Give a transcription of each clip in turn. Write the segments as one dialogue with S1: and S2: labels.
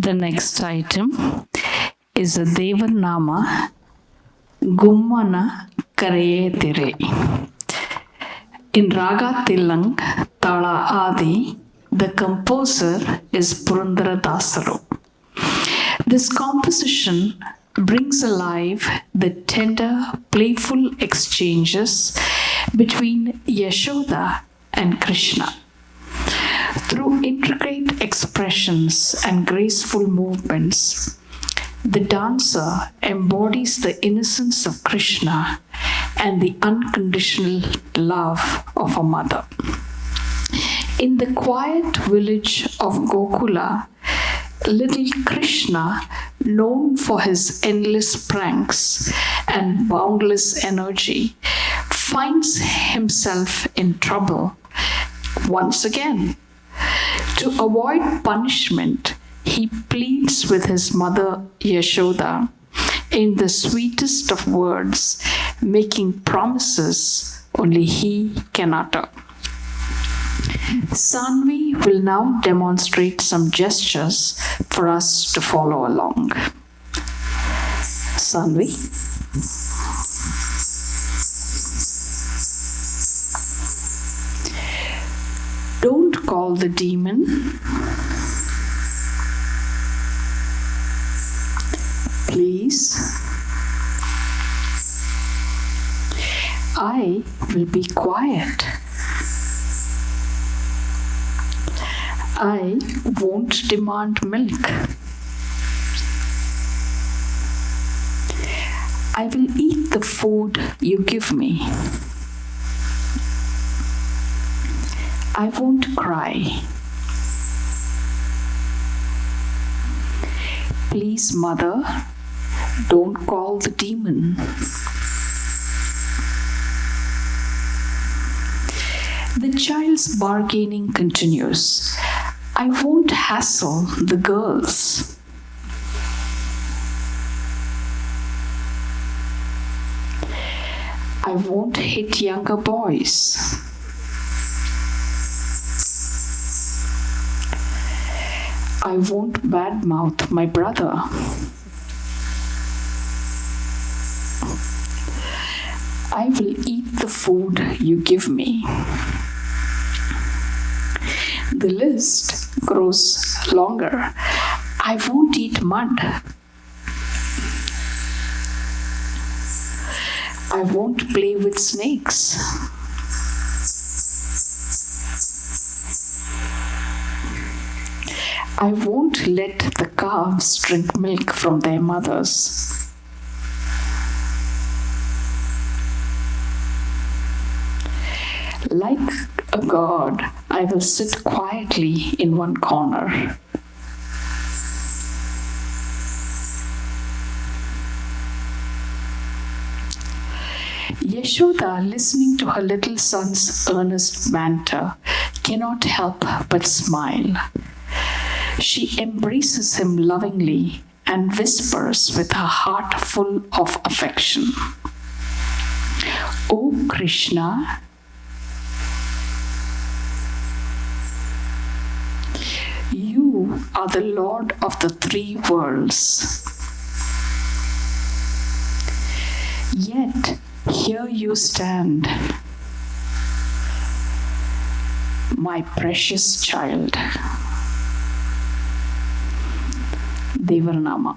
S1: The next item is a Devanama Gummana Kareyetire. In Raga Tilang Tala Adi, the composer is Purandara Dasaru. This composition brings alive the tender, playful exchanges between Yashoda and Krishna. Through intricate expressions and graceful movements, the dancer embodies the innocence of Krishna and the unconditional love of a mother. In the quiet village of Gokula, little Krishna, known for his endless pranks and boundless energy, finds himself in trouble once again. To avoid punishment, he pleads with his mother Yashoda in the sweetest of words, making promises only he can utter. Sanvi will now demonstrate some gestures for us to follow along. Sanvi. Don't call the demon. Please. I will be quiet. I won't demand milk. I will eat the food you give me. I won't cry. Please, mother, don't call the demon. The child's bargaining continues. I won't hassle the girls. I won't hit younger boys. I won't badmouth my brother. I will eat the food you give me. The list grows longer. I won't eat mud. I won't play with snakes. I won't let the calves drink milk from their mothers. Like a god, I will sit quietly in one corner. Yashoda, listening to her little son's earnest banter, cannot help but smile. She embraces him lovingly and whispers with her heart full of affection, "O Krishna, you are the Lord of the three worlds. Yet here you stand, my precious child." Devanama.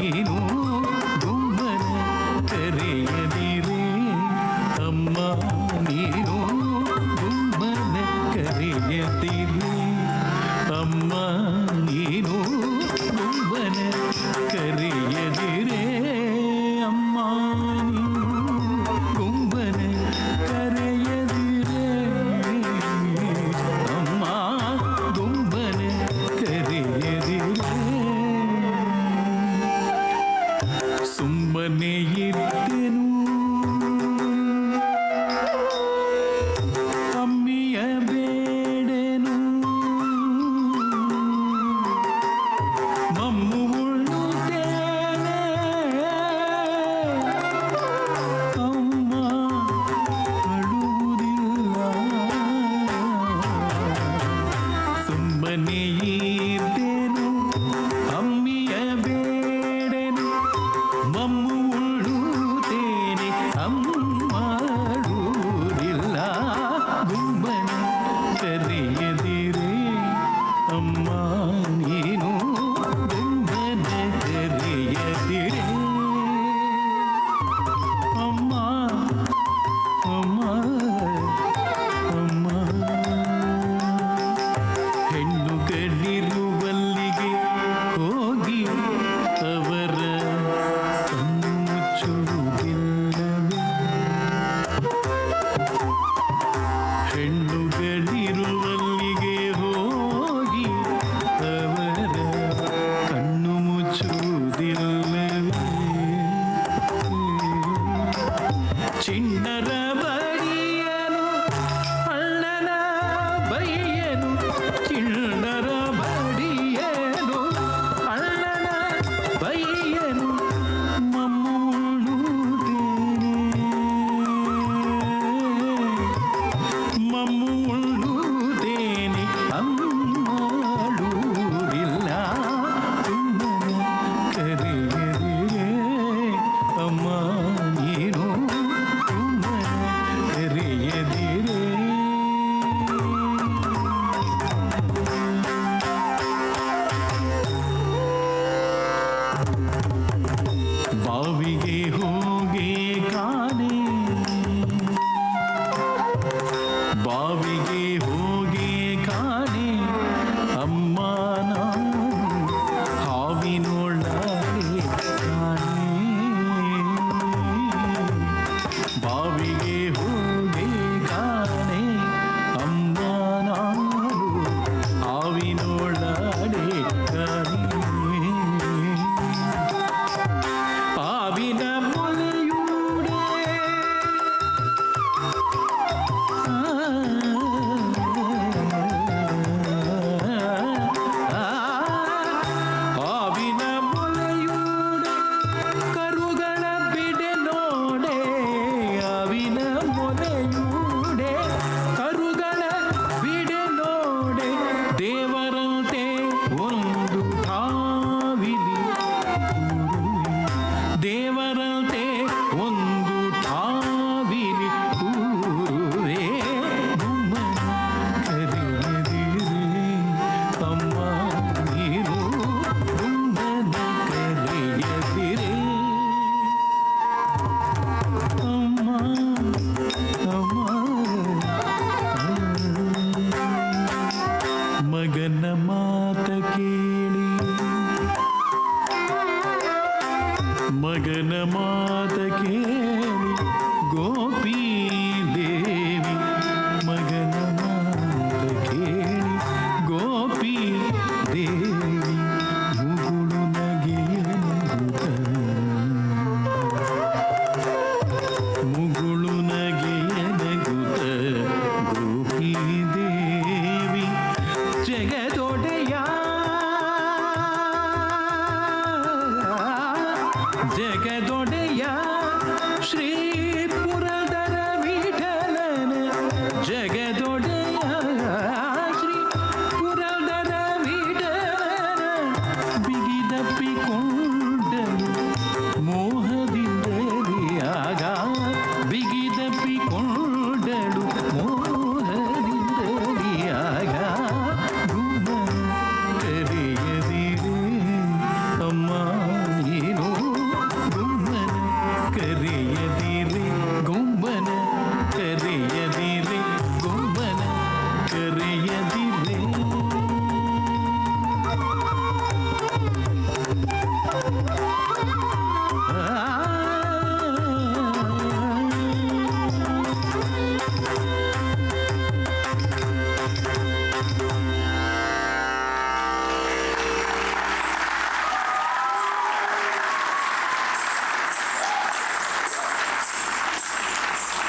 S2: ನೀನು ಗುಮ್ಮನ ಕರೆಯದಿರೆ ಅಮ್ಮ ನೀನು ಗುಮ್ಮನ ಕರೆಯದಿರೆ ಅಮ್ಮ ನೀನು ಗುಮ್ಮನ ಕರೆಯದಿರೆ ಅಮ್ಮ ನೀನು ಗುಮ್ಮನ ಕರೆಯದಿರೆ ಅಮ್ಮ ಗುಮ್ಮನ ಕರೆಯದಿರೆ ಸುಮ್ಮನೆ ಇದ್ದೆನು ಅಮ್ಮಿಯ ಬೇಡೆನು ಮಮ್ಮು ಉಳ್ಳುತ್ತೇನೆ ಅಮ್ಮ ಅಳುವುದಿಲ್ಲ ಸುಮ್ಮನೆ ಇದ್ದೆನು ಅಮ್ಮಿಯ ಬೇಡೆನು ಮಮ್ಮು ಉಳ್ಳುತ್ತೇನೆ ಅಮ್ಮ ಅಳುವುದಿಲ್ಲ ಗುಮ್ಮನ ಕರೆಯದಿರೆ ಅಮ್ಮ ನೀನು ಗುಮ್ಮನ ಕರೆಯದಿರೆ ಅಮ್ಮ ಅಮ್ಮ ಅಮ್ಮ ಹೆಣ್ಣುಗಳಿರುವಲ್ಲಿಗೆ ಹೋಗಿ ಅವರ ಕಣ್ಣು ಮುಚ್ಚುವುದಿಲ್ಲವೇ ಹೆಣ್ಣುಗಳಿರುವಲ್ಲಿಗೆ ಹೋಗಿ ಅವರ ಕಣ್ಣು ಮುಚ್ಚುವುದಿಲ್ಲವೇ ಚಿಣ್ಣರ ಬಡಿಯನು ಅಣ್ಣನ ಬೈಯನು ಚಿಣ್ಣರ ಬಡಿಯನು ಅಣ್ಣನ ಬೈಯನು ಮಮ್ಮುಳುತ್ತೇನೆ ಅಮ್ಮಳುವುದಿಲ್ಲ ಗುಮ್ಮನ ಕರೆಯದಿರೆ ಅಮ್ಮ ನೀನು ಗುಮ್ಮನ ಕರೆಯದಿರೆ ಬಾವಿಗೆ ಹೋಗಿ ಕಾಣೆ ಬಾವಿಗೆ ಹೋಗಿ ಕಾಣೆ ಅಮ್ಮ ನಾನು ಹಾವಿನೊಳಗೆ ಕಾಣೆ ಬಾವಿಗೆ ಹೋಗಿ ಕಾಣೆ ಅಮ್ಮ ನಾನು ಹಾವಿನೊಳಗೆ ಕಾಣೆ ಹಾವಿನ ಮೊಲೆಯೂಡೆ ಹಾವಿನ ಮೊಲೆಯೂಡೆ ಕರುಗಳ ಬಿಡೆ ನೋಡೆ ಹಾವಿನ ಮೊಲೆಯೂಡೆ ಕರುಗಳ ಬಿಡೆ ನೋಡೆ ದೇವರಂತೆ ಒಂದು ಹಾವಿಲಿ ದೇವರಂತೆ ಒಂದು ಠಾವಿಲಿ ಕೂರುವೆ ಗುಮ್ಮನ ಕರೆಯದಿರೆ ಅಮ್ಮ ನೀನು ಗುಮ್ಮನ ಕರೆಯದಿರೆ ಅಮ್ಮ ಅಮ್ಮ ಮಗನ ಮಾತ ಕೇಳಿ ಮಗನ ಮಾತ ಕೇಳಿ ಗೋಪಿ ದೇವಿ ಮಗನ ಮಾತ ಕೇಳಿ ಗೋಪಿ ದೇವಿ ಮುಗುಳು ನಗೆಯ ನಗುತ್ತ ಮುಗುಳು ನಗೆಯ ನಗುತ್ತ ಗೋಪಿ ದೇವಿ ಜಗದೊಡೆಯ ಜಗದೊಡೆಯ ಶ್ರೀ